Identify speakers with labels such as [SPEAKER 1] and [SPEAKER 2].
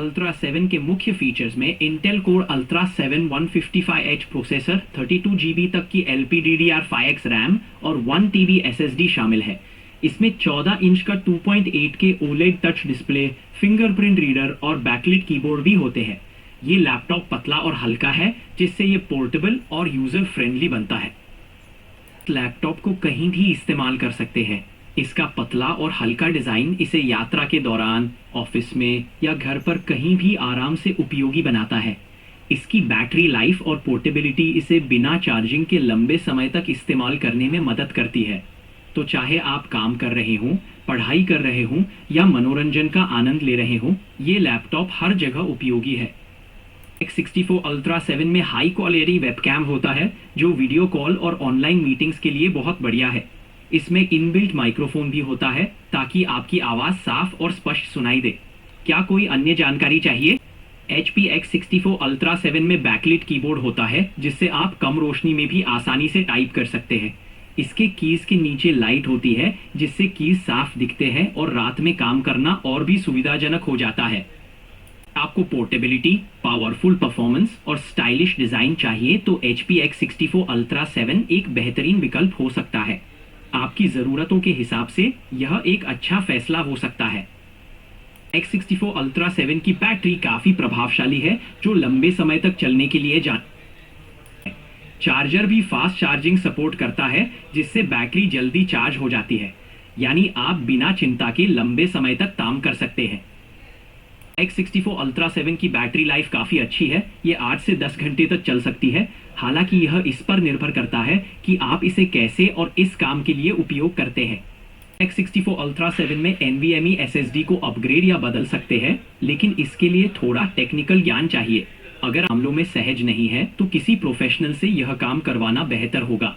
[SPEAKER 1] Ultra 7 के मुख्य features में Intel Core Ultra 7 155H processor, 32 GB तक की LPDDR5x RAM और 1 TB SSD शामिल है। इसमें 14 इंच का 2.8 के OLED touch display, fingerprint reader और बैकलिट कीबोर्ड भी होते हैं। ये लैपटॉप पतला और हल्का है, जिससे ये पोर्टेबल और यूजर फ्रेंडली बनता है। लैपटॉप को कहीं भी इस्तेमाल कर सकते हैं। इसका पतला और हल्का डिजाइन इसे यात्रा के दौरान, ऑफिस में या घर पर कहीं भी आराम से उपयोगी बनाता है। इसकी बैटरी लाइफ और पोर्टेबिलिटी इसे बिना चार्जिंग के लंबे समय तक इस्तेमाल करने में मदद करती है। तो चाहे आप काम कर रहे हों, पढ़ाई कर रहे हों या मनोरंजन का आनंद ले रहे हों, ये लैपटॉप हर जगह उपयोगी है। X64 Ultra 7 में हाई क्वालिटी वेबकैम होता है, जो वीडियो कॉल और ऑनलाइन मीटिंग्स के लिए बहुत बढ़िया है। इसमें इनबिल्ट माइक्रोफोन भी होता है, ताकि आपकी आवाज़ साफ और स्पष्ट सुनाई दे। क्या कोई अन्य जानकारी चाहिए? HP X64 Ultra 7 में बैकलिट कीबोर्ड होता है, जिससे आप कम रोशनी में भी आसानी से टाइप कर सकते हैं। इसके कीज के नीचे लाइट होती है, जिससे कीज साफ दिखते हैं और रात में काम करना और भी सुविधाजनक हो जाता है। आपको पोर्टेबिलिटी, पावरफुल परफॉर्मेंस और स्टाइलिश डिजाइन चाहिए तो HP X64 Ultra 7 एक बेहतरीन विकल्प हो सकता है। आपकी जरूरतों के हिसाब से यह एक अच्छा फैसला हो सकता है। X64 Ultra 7 की बैटरी काफी प्रभावशाली है, जो लंबे समय तक चलने के लिए चार्जर भी फास्ट चार्जिंग सपोर्ट करता है, जिससे बैटरी जल्दी चार्ज हो जाती है। यानी आप बिना चिंता के लंबे समय तक काम कर सकते हैं। X64 Ultra 7 की बैटरी लाइफ काफ़ी अच्छी है। ये 8 से 10 घंटे तक चल सकती है। हालांकि यह इस पर निर्भर करता है कि आप इसे कैसे और इस काम के लिए उपयोग करते हैं। X64 Ultra 7 में NVMe SSD को अपग्रेड या बदल सकते हैं, लेकिन इसके लिए थोड़ा टेक्निकल ज्ञान चाहिए। अगर मामलों में सहज नहीं है तो किसी प्रोफेशनल से यह काम करवाना बेहतर होगा।